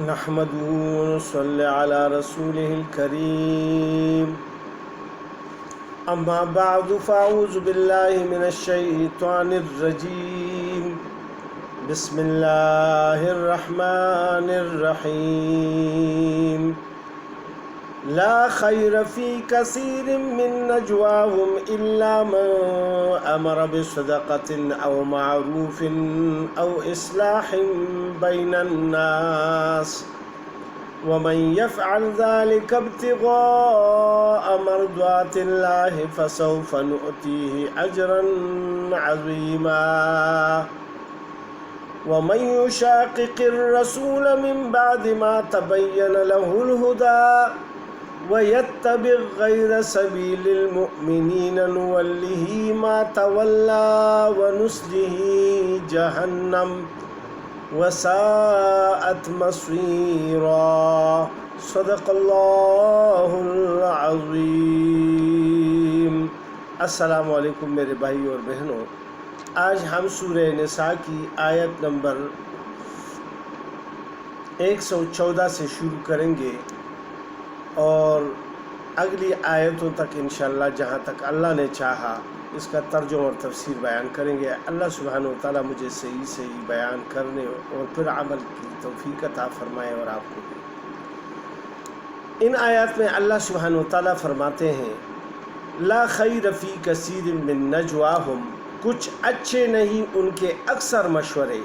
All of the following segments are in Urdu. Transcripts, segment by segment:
نحمده ونصلي على رسوله الكريم أما بعد فأعوذ بالله من الشيطان الرجيم بسم الله الرحمن الرحيم لا خير في كثير من نجواهم إلا من أمر بصدقة أو معروف أو إصلاح بين الناس ومن يفعل ذلك ابتغاء مرضات الله فسوف نؤتيه أجرا عظيما ومن يشاقق الرسول من بعد ما تبين له الهدى ويتبع غير سبيل المؤمنين نوله ما تولى ونصله جهنم وساءت مصيرا صدق الله العظيم۔ السلام علیکم میرے بھائی اور بہنوں، آج ہم سورہ نساء کی آیت نمبر 114 سے شروع کریں گے اور اگلی آیتوں تک انشاءاللہ جہاں تک اللہ نے چاہا اس کا ترجمہ اور تفسیر بیان کریں گے۔ اللہ سبحانہ و تعالیٰ مجھے صحیح بیان کرنے اور پھر عمل کی توفیق عطا فرمائے اور آپ کو بھی۔ ان آیات میں اللہ سبحانہ و تعالیٰ فرماتے ہیں لا خیر فی کثیر من نجواہم، کچھ اچھے نہیں ان کے اکثر مشورے،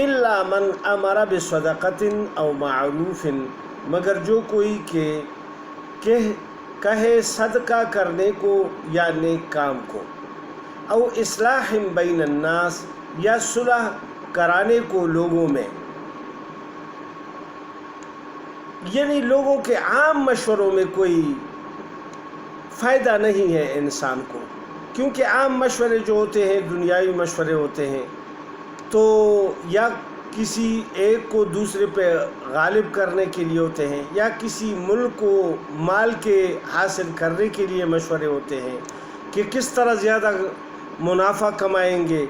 الا من امر بصدقۃ او معروف، مگر جو کوئی کہے صدقہ کرنے کو یا نیک کام کو، او اصلاح بین الناس، یا صلح کرانے کو لوگوں میں، یعنی لوگوں کے عام مشوروں میں کوئی فائدہ نہیں ہے انسان کو، کیونکہ عام مشورے جو ہوتے ہیں دنیاوی مشورے ہوتے ہیں، تو یا کسی ایک کو دوسرے پہ غالب کرنے کے لیے ہوتے ہیں، یا کسی ملک کو مال کے حاصل کرنے کے لیے مشورے ہوتے ہیں کہ کس طرح زیادہ منافع کمائیں گے،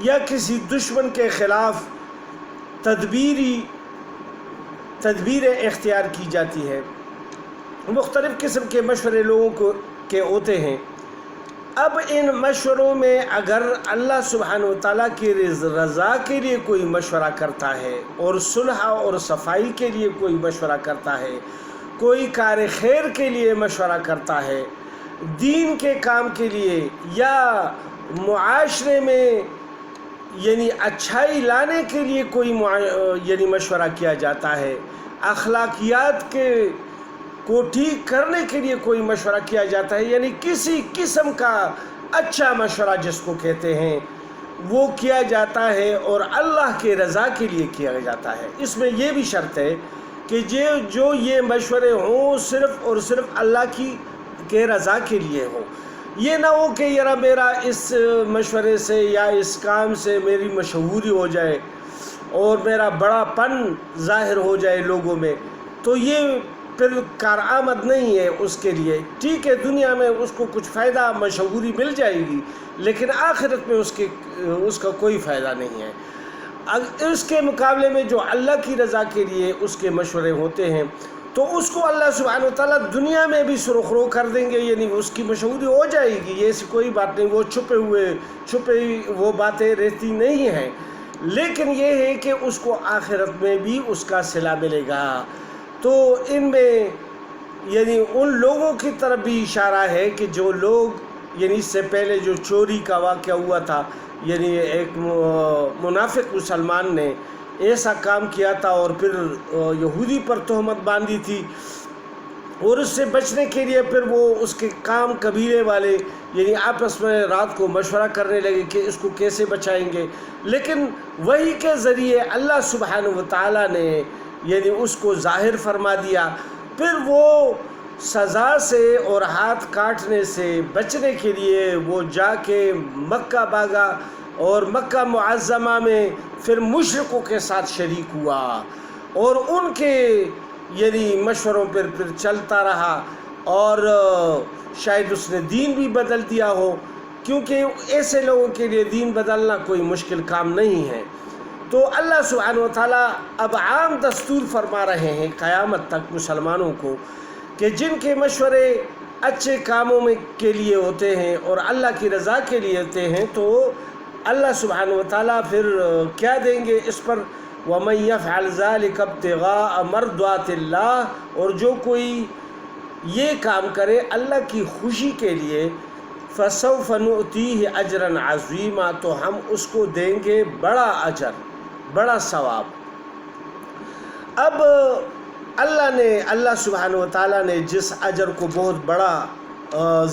یا کسی دشمن کے خلاف تدبیریں اختیار کی جاتی ہے۔ مختلف قسم کے مشورے لوگوں کے ہوتے ہیں۔ اب ان مشوروں میں اگر اللہ سبحانہ و تعالیٰ کی رضا کے لیے کوئی مشورہ کرتا ہے اور صلح اور صفائی کے لیے کوئی مشورہ کرتا ہے، کوئی کار خیر کے لیے مشورہ کرتا ہے، دین کے کام کے لیے، یا معاشرے میں یعنی اچھائی لانے کے لیے کوئی مشورہ کیا جاتا ہے، اخلاقیات کو ٹھیک کرنے کے لیے کوئی مشورہ کیا جاتا ہے، یعنی کسی قسم کا اچھا مشورہ جس کو کہتے ہیں وہ کیا جاتا ہے اور اللہ کے رضا کے لیے کیا جاتا ہے۔ اس میں یہ بھی شرط ہے کہ جو یہ مشورے ہوں صرف اور صرف اللہ کے رضا کے لیے ہوں۔ یہ نہ ہو کہ یار میرا اس مشورے سے یا اس کام سے میری مشہوری ہو جائے اور میرا بڑا پن ظاہر ہو جائے لوگوں میں، تو یہ پھر کارآمد نہیں ہے اس کے لیے۔ ٹھیک ہے، دنیا میں اس کو کچھ فائدہ مشہوری مل جائے گی، لیکن آخرت میں اس کا کوئی فائدہ نہیں ہے۔ اس کے مقابلے میں جو اللہ کی رضا کے لیے اس کے مشورے ہوتے ہیں تو اس کو اللہ سبحانہ و تعالیٰ دنیا میں بھی سرخرو کر دیں گے، یعنی اس کی مشہوری ہو جائے گی، یہ ایسی کوئی بات نہیں، وہ چھپے وہ باتیں رہتی نہیں ہیں، لیکن یہ ہے کہ اس کو آخرت میں بھی اس کا صلہ ملے گا۔ تو ان میں یعنی ان لوگوں کی طرف بھی اشارہ ہے کہ جو لوگ یعنی اس سے پہلے جو چوری کا واقعہ ہوا تھا، یعنی ایک منافق مسلمان نے ایسا کام کیا تھا اور پھر یہودی پر تہمت باندھی تھی، اور اس سے بچنے کے لیے پھر وہ اس کے کام قبیلے والے یعنی آپس میں رات کو مشورہ کرنے لگے کہ اس کو کیسے بچائیں گے، لیکن وحی کے ذریعے اللہ سبحانہ و تعالیٰ نے یعنی اس کو ظاہر فرما دیا۔ پھر وہ سزا سے اور ہاتھ کاٹنے سے بچنے کے لیے وہ جا کے مکہ بھاگا اور مکہ معظمہ میں پھر مشرکوں کے ساتھ شریک ہوا اور ان کے یعنی مشوروں پر پھر چلتا رہا، اور شاید اس نے دین بھی بدل دیا ہو، کیونکہ ایسے لوگوں کے لیے دین بدلنا کوئی مشکل کام نہیں ہے۔ تو اللہ سبحانہ و تعالیٰ اب عام دستور فرما رہے ہیں قیامت تک مسلمانوں کو کہ جن کے مشورے اچھے کاموں میں کے لیے ہوتے ہیں اور اللہ کی رضا کے لیے ہوتے ہیں تو اللہ سبحانہ و تعالیٰ پھر کیا دیں گے اس پر، وَمَن يَفْعَلْ ذَلِكَ ابْتِغَاءَ مَرْضَاتِ اللَّهِ، اور جو کوئی یہ کام کرے اللہ کی خوشی کے لیے، فَسَوْفَ نُؤْتِيهِ أَجْرًا عَظِيمًا، تو ہم اس کو دیں گے بڑا اجر، بڑا ثواب۔ اب اللہ سبحانہ و تعالیٰ نے جس اجر کو بہت بڑا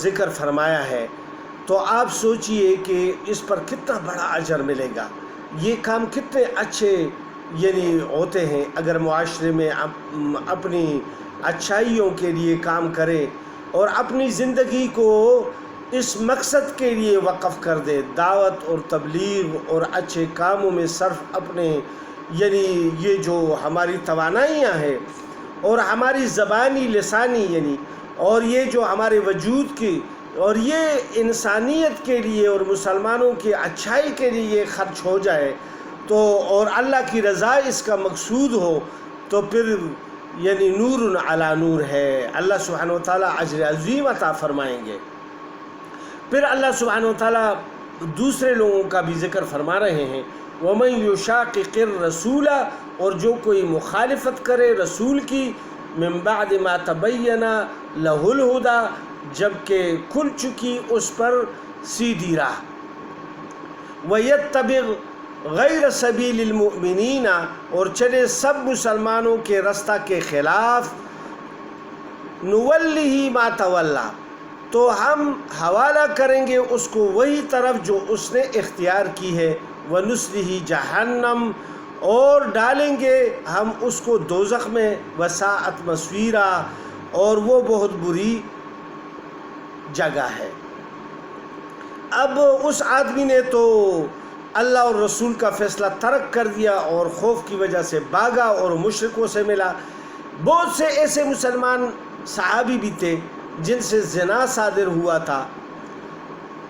ذکر فرمایا ہے، تو آپ سوچئے کہ اس پر کتنا بڑا اجر ملے گا، یہ کام کتنے اچھے ہوتے ہیں اگر معاشرے میں اپنی اچھائیوں کے لیے کام کرے اور اپنی زندگی کو اس مقصد کے لیے وقف کر دے، دعوت اور تبلیغ اور اچھے کاموں میں صرف اپنے یہ جو ہماری توانائیاں ہیں اور ہماری زبانی لسانی اور یہ جو ہمارے وجود کی اور یہ انسانیت کے لیے اور مسلمانوں کی اچھائی کے لیے یہ خرچ ہو جائے تو اور اللہ کی رضا اس کا مقصود ہو، تو پھر نور علی نور ہے، اللہ سبحانہ و تعالیٰ اجر عظیم عطا فرمائیں گے۔ پھر اللہ سبحانہ و تعالیٰ دوسرے لوگوں کا بھی ذکر فرما رہے ہیں، وَمَن يُشَاقِقِ الرَّسُولَ، اور جو کوئی مخالفت کرے رسول کی، مِن بَعْدِ مَا تَبَيَّنَ لَهُ الْهُدَى، جبکہ کھل چکی اس پر سیدھی راہ، وَيَتَّبِعْ غَيْرَ سَبِيلِ الْمُؤْمِنِينَ، اور چلے سب مسلمانوں کے رستہ کے خلاف، نُوَلِّهِ مَا تَوَلَّى، تو ہم حوالہ کریں گے اس کو وہی طرف جو اس نے اختیار کی ہے، وَنُصْلِهِ جَهَنَّمَ، اور ڈالیں گے ہم اس کو دوزخ میں، وَسَاءَتْ مَصِيرًا، اور وہ بہت بری جگہ ہے۔ اب اس آدمی نے تو اللہ اور رسول کا فیصلہ ترک کر دیا اور خوف کی وجہ سے بھاگا اور مشرکوں سے ملا۔ بہت سے ایسے مسلمان صحابی بھی تھے جن سے زنا صادر ہوا تھا،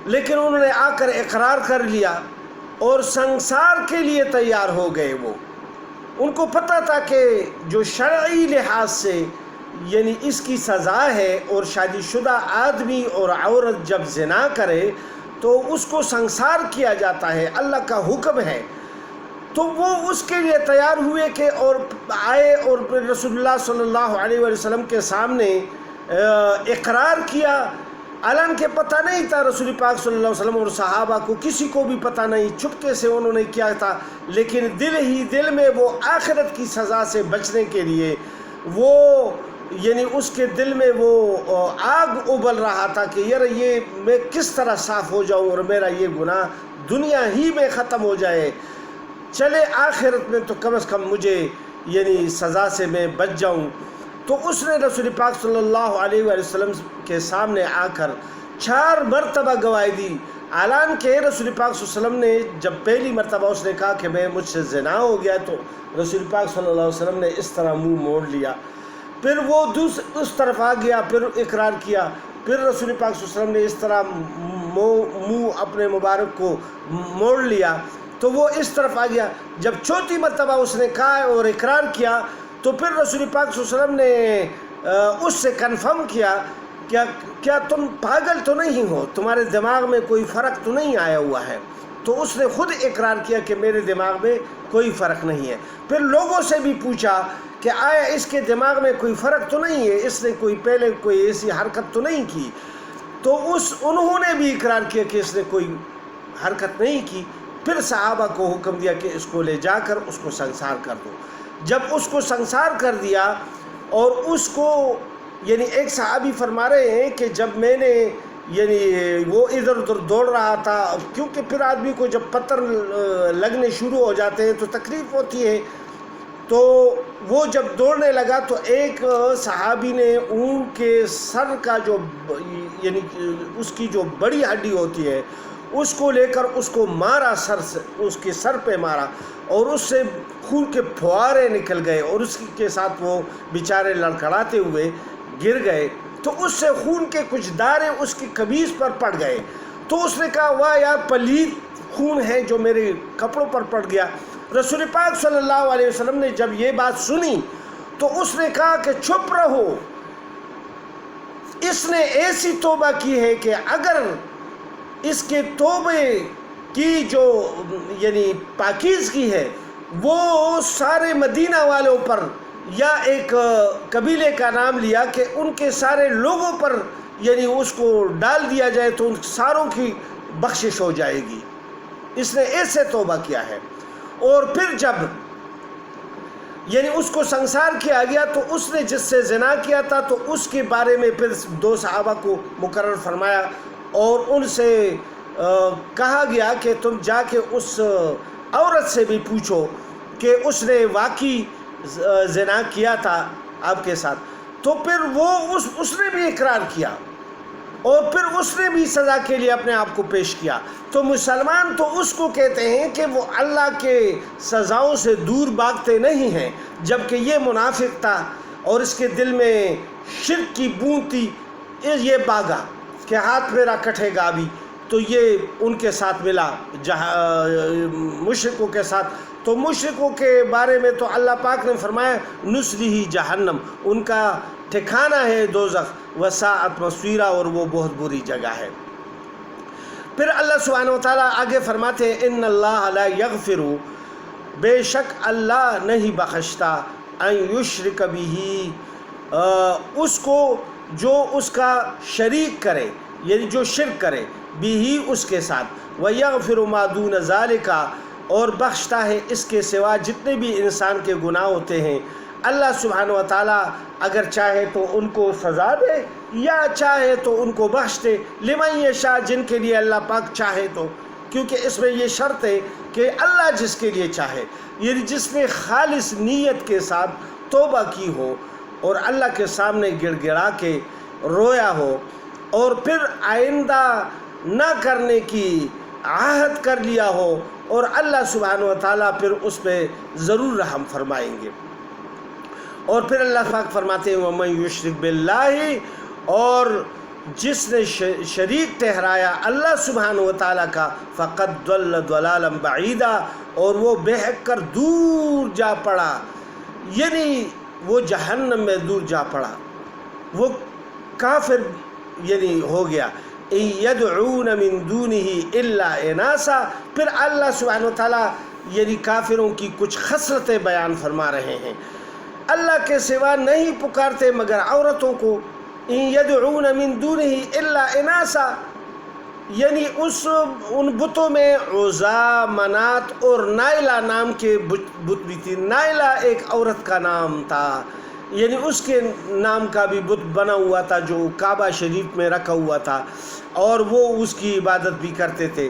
لیکن انہوں نے آ کر اقرار کر لیا اور سنسار کے لیے تیار ہو گئے۔ وہ ان کو پتہ تھا کہ جو شرعی لحاظ سے اس کی سزا ہے، اور شادی شدہ آدمی اور عورت جب زنا کرے تو اس کو سنسار کیا جاتا ہے، اللہ کا حکم ہے۔ تو وہ اس کے لیے تیار ہوئے کہ اور آئے اور رسول اللہ صلی اللہ علیہ وسلم کے سامنے اقرار کیا۔ علن کے پتہ نہیں تھا رسول پاک صلی اللہ علیہ وسلم اور صحابہ کو، کسی کو بھی پتہ نہیں، چپکے سے انہوں نے کیا تھا، لیکن دل ہی دل میں وہ آخرت کی سزا سے بچنے کے لیے وہ اس کے دل میں وہ آگ ابل رہا تھا کہ یار یہ میں کس طرح صاف ہو جاؤں اور میرا یہ گناہ دنیا ہی میں ختم ہو جائے، چلے آخرت میں تو کم از کم مجھے سزا سے میں بچ جاؤں۔ تو اس نے رسول پاک صلی اللہ علیہ وسلم کے سامنے آ کر 4 مرتبہ گواہی دی۔ اعلان کے رسول پاک صلی اللہ علیہ وسلم نے جب پہلی مرتبہ اس نے کہا کہ میں مجھ سے زنا ہو گیا، تو رسول پاک صلی اللہ علیہ وسلم نے اس طرح منہ موڑ لیا۔ پھر وہ اس طرف آ گیا، پھر اقرار کیا، پھر رسول پاک صلی اللہ علیہ وسلم نے اس طرح منہ اپنے مبارک کو موڑ لیا، تو وہ اس طرف آ گیا۔ جب چوتھی مرتبہ اس نے کہا اور اقرار کیا تو پھر رسول پاک صلی اللہ علیہ وسلم نے اس سے کنفرم کیا کیا تم پاگل تو نہیں ہو، تمہارے دماغ میں کوئی فرق تو نہیں آیا ہوا ہے؟ تو اس نے خود اقرار کیا کہ میرے دماغ میں کوئی فرق نہیں ہے۔ پھر لوگوں سے بھی پوچھا کہ آیا اس کے دماغ میں کوئی فرق تو نہیں ہے، اس نے پہلے کوئی ایسی حرکت تو نہیں کی؟ تو انہوں نے بھی اقرار کیا کہ اس نے کوئی حرکت نہیں کی۔ پھر صحابہ کو حکم دیا کہ اس کو لے جا کر اس کو سنسار کر دو۔ جب اس کو سنسار کر دیا اور اس کو ایک صحابی فرما رہے ہیں کہ جب میں نے وہ ادھر ادھر دوڑ رہا تھا، کیونکہ پھر آدمی کو جب پتھر لگنے شروع ہو جاتے ہیں تو تکلیف ہوتی ہے، تو وہ جب دوڑنے لگا تو ایک صحابی نے اونٹ کے سر کا جو اس کی جو بڑی ہڈی ہوتی ہے اس کو لے کر اس کو مارا، سر سے اس کے سر پہ مارا، اور اس سے خون کے پھوارے نکل گئے اور اس کے ساتھ وہ بیچارے لڑکھڑاتے ہوئے گر گئے۔ تو اس سے خون کے کچھ دارے اس کی قمیض پر پڑ گئے۔ تو اس نے کہا واہ یار، پلید خون ہے جو میرے کپڑوں پر پڑ گیا۔ رسول پاک صلی اللہ علیہ وسلم نے جب یہ بات سنی تو اس نے کہا کہ چپ رہو، اس نے ایسی توبہ کی ہے کہ اگر اس کے توبے کی جو یعنی پاکیزگی ہے وہ سارے مدینہ والوں پر، یا ایک قبیلے کا نام لیا کہ ان کے سارے لوگوں پر یعنی اس کو ڈال دیا جائے تو ان ساروں کی بخشش ہو جائے گی، اس نے ایسے توبہ کیا ہے۔ اور پھر جب یعنی اس کو سنسار کیا گیا تو اس نے جس سے زنا کیا تھا تو اس کے بارے میں پھر 2 صحابہ کو مقرر فرمایا اور ان سے کہا گیا کہ تم جا کے اس عورت سے بھی پوچھو کہ اس نے واقعی زنا کیا تھا آپ کے ساتھ، تو پھر وہ اس نے بھی اقرار کیا اور پھر اس نے بھی سزا کے لیے اپنے آپ کو پیش کیا۔ تو مسلمان تو اس کو کہتے ہیں کہ وہ اللہ کے سزاؤں سے دور بھاگتے نہیں ہیں، جبکہ یہ منافق تھا اور اس کے دل میں شرک کی بوند تھی، یہ بھاگا کہ ہاتھ میرا کٹے گا بھی، تو یہ ان کے ساتھ ملا مشرکوں کے ساتھ۔ تو مشرکوں کے بارے میں تو اللہ پاک نے فرمایا نصلہ جہنم، ان کا ٹھکانہ ہے دوزخ، وساعت مصیرا، اور وہ بہت بری جگہ ہے۔ پھر اللہ سبحانہ وتعالیٰ آگے فرماتے ہیں ان اللہ لا یغفر، بے شک اللہ نہیں بخشتا، ان یشرک بہ، اس کو جو اس کا شریک کرے، یعنی جو شرک کرے، بھی اس کے ساتھ، ویغفر ما دون ذالک، اور بخشتا ہے اس کے سوا جتنے بھی انسان کے گناہ ہوتے ہیں۔ اللہ سبحانہ وتعالیٰ اگر چاہے تو ان کو سزا دے یا چاہے تو ان کو بخش دے، لمن یشاء، جن کے لیے اللہ پاک چاہے تو، کیونکہ اس میں یہ شرط ہے کہ اللہ جس کے لیے چاہے، یعنی جس نے خالص نیت کے ساتھ توبہ کی ہو اور اللہ کے سامنے گڑ گڑا کے رویا ہو اور پھر آئندہ نہ کرنے کی عہد کر لیا ہو، اور اللہ سبحانہ وتعالیٰ پھر اس پہ ضرور رحم فرمائیں گے۔ اور پھر اللہ پاک فرماتے ہیں وَمَن یُشْرِک بِاللَّهِ، اور جس نے شریک ٹھہرایا اللہ سبحانہ وتعالیٰ کا، فَقَدْ ضَلَّ ضَلَالًا بَعِيدًا، اور وہ بہک کر دور جا پڑا، یعنی وہ جہنم میں دور جا پڑا، وہ کافر یعنی ہو گیا۔ يَدْعُونَ مِن دُونِهِ إِلَّا إِنَاثًا، پھر اللہ سبحانہ وتعالیٰ یعنی کافروں کی کچھ خصلتیں بیان فرما رہے ہیں، اللہ کے سوا نہیں پکارتے مگر عورتوں کو، يَدْعُونَ مِن دُونِهِ إِلَّا إِنَاثًا، یعنی ان بتوں میں عزا، منات اور نائلہ نام کے بت بھی تھی۔ نائلہ ایک عورت کا نام تھا، یعنی اس کے نام کا بھی بت بنا ہوا تھا جو کعبہ شریف میں رکھا ہوا تھا، اور وہ اس کی عبادت بھی کرتے تھے۔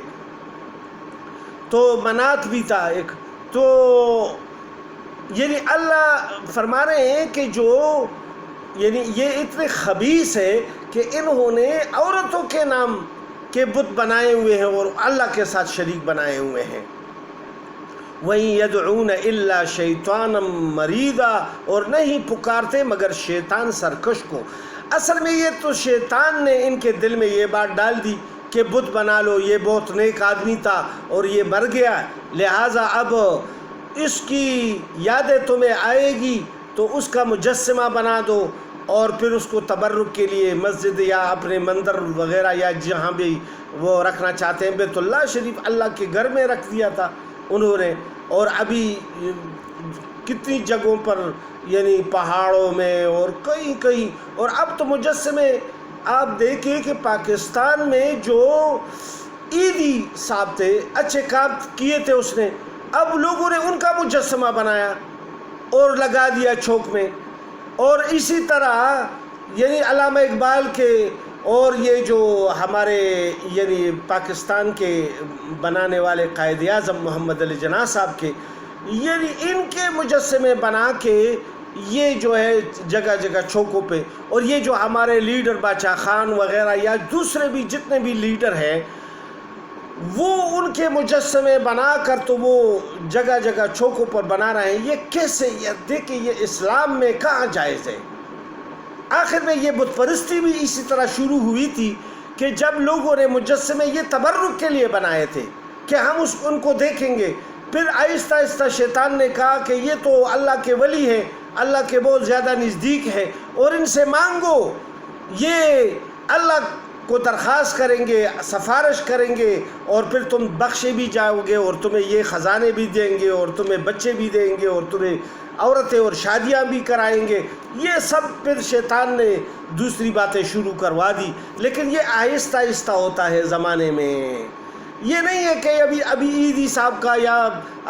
تو منات بھی تھا ایک، تو یعنی اللہ فرما رہے ہیں کہ جو یعنی یہ اتنے خبیث ہے کہ انہوں نے عورتوں کے نام کے بت بنائے ہوئے ہیں اور اللہ کے ساتھ شریک بنائے ہوئے ہیں۔ وَإِن يَدْعُونَ إِلَّا شَيْطَانًا مَرِيدًا، اور نہیں پکارتے مگر شیطان سرکش کو۔ اصل میں یہ تو شیطان نے ان کے دل میں یہ بات ڈال دی کہ بت بنا لو، یہ بہت نیک آدمی تھا اور یہ مر گیا، لہٰذا اب اس کی یادیں تمہیں آئے گی تو اس کا مجسمہ بنا دو، اور پھر اس کو تبرک کے لیے مسجد یا اپنے مندر وغیرہ یا جہاں بھی وہ رکھنا چاہتے ہیں، بیت اللہ شریف اللہ کے گھر میں رکھ دیا تھا انہوں نے، اور ابھی کتنی جگہوں پر یعنی پہاڑوں میں اور کئی، اور اب تو مجسمے آپ دیکھیں کہ پاکستان میں جو عیدی صاحب تھے، اچھے کام کیے تھے اس نے، اب لوگوں نے ان کا مجسمہ بنایا اور لگا دیا چوک میں۔ اور اسی طرح یعنی علامہ اقبال کے اور یہ جو ہمارے یعنی پاکستان کے بنانے والے قائد اعظم محمد علی جناح صاحب کے، یعنی ان کے مجسمے بنا کے یہ جو ہے جگہ جگہ چوکوں پہ، اور یہ جو ہمارے لیڈر باچا خان وغیرہ یا دوسرے بھی جتنے بھی لیڈر ہیں، وہ ان کے مجسمے بنا کر تو وہ جگہ جگہ چوکوں پر بنا رہے ہیں۔ یہ کیسے؟ یہ دیکھیں یہ اسلام میں کہاں جائز ہے؟ آخر میں یہ بت پرستی بھی اسی طرح شروع ہوئی تھی کہ جب لوگوں نے مجسمے یہ تبرک کے لیے بنائے تھے کہ ہم ان کو دیکھیں گے پھر آہستہ آہستہ شیطان نے کہا کہ یہ تو اللہ کے ولی ہے، اللہ کے بہت زیادہ نزدیک ہے، اور ان سے مانگو، یہ اللہ کو درخواست کریں گے، سفارش کریں گے، اور پھر تم بخشے بھی جاؤ گے، اور تمہیں یہ خزانے بھی دیں گے، اور تمہیں بچے بھی دیں گے، اور تمہیں عورتیں اور شادیاں بھی کرائیں گے۔ یہ سب پھر شیطان نے دوسری باتیں شروع کروا دی، لیکن یہ آہستہ آہستہ ہوتا ہے زمانے میں۔ یہ نہیں ہے کہ ابھی عیدی صاحب کا یا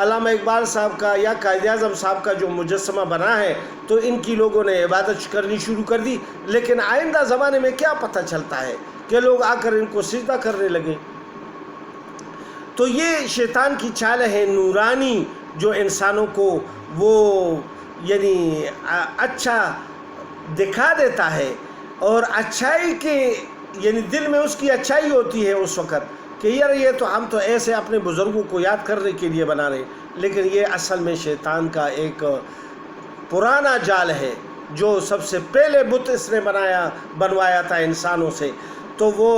علامہ اقبال صاحب کا یا قائد اعظم صاحب کا جو مجسمہ بنا ہے تو ان کی لوگوں نے عبادت کرنی شروع کر دی، لیکن آئندہ زمانے میں کیا پتہ چلتا ہے کہ لوگ آ کر ان کو سجدہ کرنے لگے۔ تو یہ شیطان کی چال ہے نورانی، جو انسانوں کو وہ یعنی اچھا دکھا دیتا ہے، اور اچھائی کے یعنی دل میں اس کی اچھائی ہوتی ہے اس وقت کہ یار یہ تو ہم تو ایسے اپنے بزرگوں کو یاد کرنے کے لیے بنا رہے، لیکن یہ اصل میں شیطان کا ایک پرانا جال ہے جو سب سے پہلے بت اس نے بنوایا تھا انسانوں سے۔ تو وہ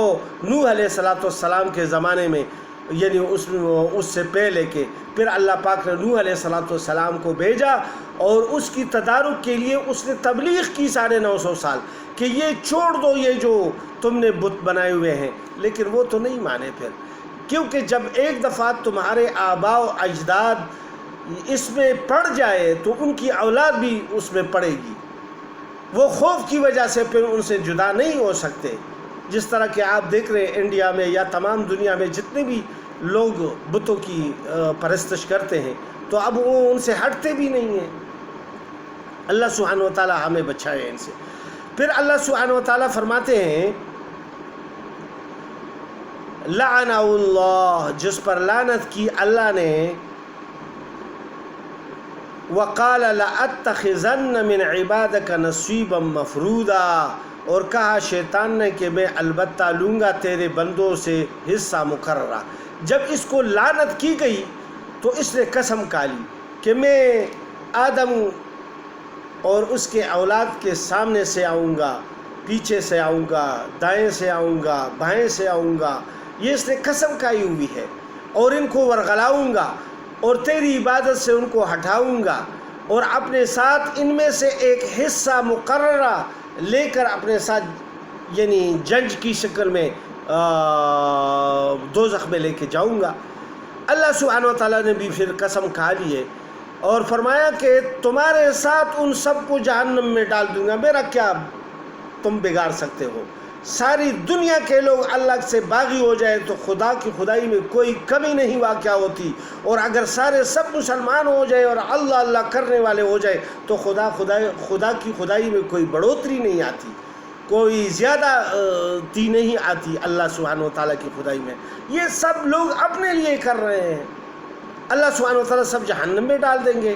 نوح علیہ السلام کے زمانے میں یعنی اس سے پہلے کہ پھر اللہ پاک نے نوح علیہ السلام کو بھیجا، اور اس کی تدارک کے لیے اس نے تبلیغ کی 950 سال کہ یہ چھوڑ دو یہ جو تم نے بت بنائے ہوئے ہیں، لیکن وہ تو نہیں مانے پھر، کیونکہ جب ایک دفعہ تمہارے آباء و اجداد اس میں پڑ جائے تو ان کی اولاد بھی اس میں پڑے گی، وہ خوف کی وجہ سے پھر ان سے جدا نہیں ہو سکتے۔ جس طرح کہ آپ دیکھ رہے ہیں انڈیا میں یا تمام دنیا میں جتنے بھی لوگ بتوں کی پرستش کرتے ہیں تو اب وہ ان سے ہٹتے بھی نہیں ہیں۔ اللہ سبحانہ و تعالی ہمیں بچائے ان سے۔ پھر اللہ سبحانہ و تعالی فرماتے ہیں لعنہ اللہ، جس پر لعنت کی اللہ نے، وقال لأتخذن من عبادك نصیبا مفروضا، اور کہا شیطان نے کہ میں البتہ لوں گا تیرے بندوں سے حصہ مقررہ۔ جب اس کو لعنت کی گئی تو اس نے قسم کھا لی کہ میں آدم اور اس کے اولاد کے سامنے سے آؤں گا، پیچھے سے آؤں گا، دائیں سے آؤں گا، بائیں سے آؤں گا، یہ اس نے قسم کھائی ہوئی ہے، اور ان کو ورغلاؤں گا اور تیری عبادت سے ان کو ہٹاؤں گا، اور اپنے ساتھ ان میں سے ایک حصہ مقررہ لے کر اپنے ساتھ یعنی جج کی شکل میں دوزخ میں لے کے جاؤں گا۔ اللہ سبحانہ و تعالیٰ نے بھی پھر قسم کھا لی ہے اور فرمایا کہ تمہارے ساتھ ان سب کو جہنم میں ڈال دوں گا، میرا کیا تم بگاڑ سکتے ہو؟ ساری دنیا کے لوگ اللہ سے باغی ہو جائے تو خدا کی خدائی میں کوئی کمی نہیں واقع ہوتی، اور اگر سارے سب مسلمان ہو جائے اور اللہ اللہ کرنے والے ہو جائے تو خدا کی خدائی میں کوئی بڑھوتری نہیں آتی، کوئی زیادتی نہیں آتی اللہ سبحانہ و تعالیٰ کی خدائی میں۔ یہ سب لوگ اپنے لیے کر رہے ہیں، اللہ سبحانہ و تعالیٰ سب جہنم میں ڈال دیں گے۔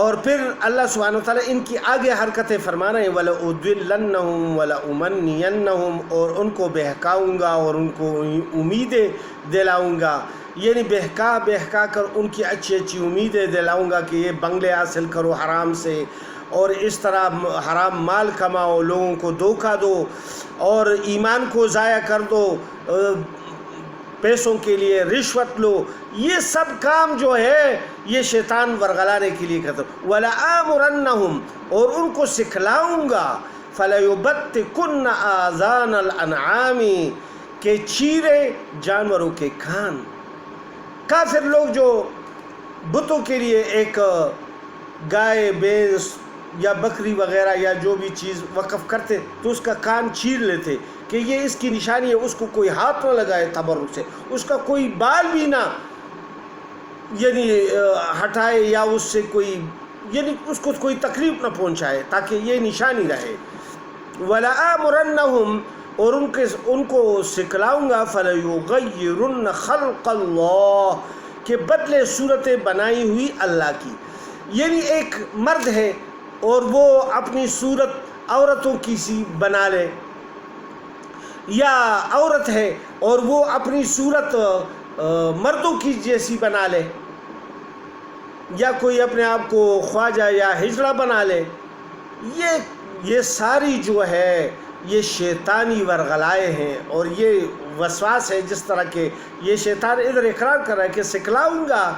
اور پھر اللہ سبحانہ و تعالیٰ ان کی آگے حرکتیں فرما رہے ہیں وَلَأُضِلَّنَّهُمْ وَلَأُمَنِّيَنَّهُمْ، اور ان کو بہکاؤں گا اور ان کو امیدیں دلاؤں گا، یعنی بہکا کر ان کی اچھی اچھی امیدیں دلاؤں گا کہ یہ بنگلے حاصل کرو حرام سے، اور اس طرح حرام مال کماؤ، لوگوں کو دھوکہ دو اور ایمان کو ضائع کر دو، پیسوں کے لیے رشوت لو، یہ سب کام جو ہے یہ شیطان ورغلانے کے لیے کرتا ہے۔ وَلَآمُرَنَّهُمْ، اور ان کو سکھلاؤں گا، فَلَيُبَتِّكُنَّ آذَانَ الْأَنْعَامِ، کہ چیرے جانوروں کے کان۔ کافر لوگ جو بتوں کے لیے ایک گائے بھینس یا بکری وغیرہ یا جو بھی چیز وقف کرتے تو اس کا کان چیر لیتے کہ یہ اس کی نشانی ہے، اس کو کوئی ہاتھ نہ لگائے تبرک سے، اس کا کوئی بال بھی نہ یعنی ہٹائے یا اس سے کوئی یعنی اس کو کوئی تکلیف نہ پہنچائے تاکہ یہ نشانی رہے۔ وَلَآمُرَنَّهُمْ، اور ان کو سکھلاؤں گا، فَلَيُغَيِّرُنَّ خَلْقَ اللَّهِ، کہ بدلے صورتیں بنائی ہوئی اللہ کی، یعنی ایک مرد ہے اور وہ اپنی صورت عورتوں کی سی بنا لے، یا عورت ہے اور وہ اپنی صورت مردوں کی جیسی بنا لے، یا کوئی اپنے آپ کو خواجہ یا ہجڑا بنا لے، یہ ساری جو ہے یہ شیطانی ورغلائے ہیں اور یہ وسواس ہے، جس طرح کہ یہ شیطان ادھر اقرار کر رہا ہے کہ سکھلاؤں گا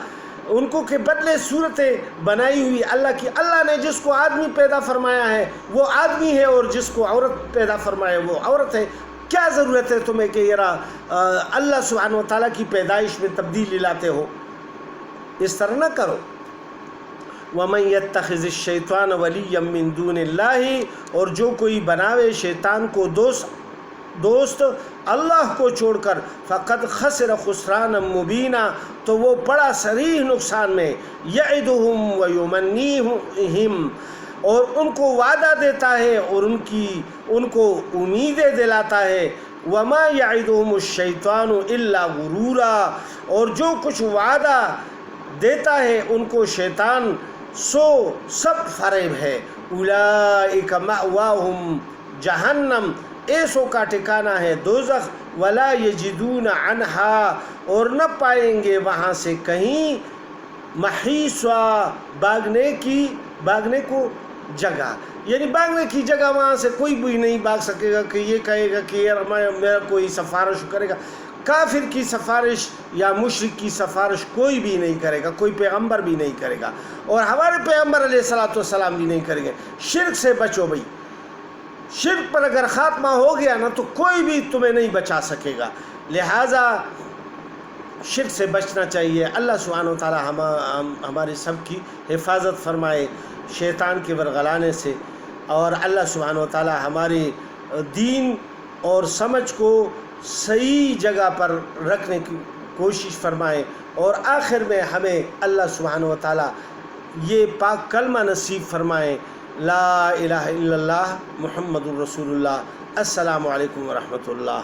ان کو کہ بدلے صورتیں بنائی ہوئی اللہ کی، اللہ نے جس کو آدمی پیدا فرمایا ہے وہ آدمی ہے اور جس کو عورت پیدا فرمایا ہے وہ عورت ہے، کیا ضرورت ہے تمہیں کہ اللہ سبحانہ و تعالیٰ کی پیدائش میں تبدیلی لاتے ہو؟ اس طرح نہ کرو۔ وَمَن يَتَّخِذِ الشَّيْطَانَ وَلِيًّا مِّن دُونِ اللَّهِ، اور جو کوئی بناوے شیطان کو دوست اللہ کو چھوڑ کر، فقد خسر خسرانا مبینہ، تو وہ بڑا صریح نقصان میں، یعدہم ویمنیہم، اور ان کو وعدہ دیتا ہے اور ان کو امیدیں دلاتا ہے، وما یعدہم الشیطان الا غرورا، اور جو کچھ وعدہ دیتا ہے ان کو شیطان سب فریب ہے۔ اولئک مأواہم جہنم، ایسوں کا ٹھکانہ ہے دوزخ، ولا یجدون عنہا، اور نہ پائیں گے وہاں سے کہیں محیصا، باگنے کو جگہ، یعنی باگنے کی جگہ وہاں سے کوئی بھی نہیں بھاگ سکے گا کہ یہ کہے گا کہ میرا کوئی سفارش کرے گا۔ کافر کی سفارش یا مشرک کی سفارش کوئی بھی نہیں کرے گا، کوئی پیغمبر بھی نہیں کرے گا، اور ہمارے پیغمبر علیہ الصلوۃ والسلام بھی نہیں کریں گے۔ شرک سے بچو بھائی، شرک پر اگر خاتمہ ہو گیا نا تو کوئی بھی تمہیں نہیں بچا سکے گا، لہٰذا شرک سے بچنا چاہیے۔ اللہ سبحانہ و تعالی ہمارے سب کی حفاظت فرمائے شیطان کے ورغلانے سے، اور اللہ سبحانہ و تعالی ہمارے دین اور سمجھ کو صحیح جگہ پر رکھنے کی کوشش فرمائے، اور آخر میں ہمیں اللہ سبحانہ و تعالی یہ پاک کلمہ نصیب فرمائے، لا الہ الا اللہ محمد الرسول اللہ۔ السلام علیکم ورحمۃ اللہ۔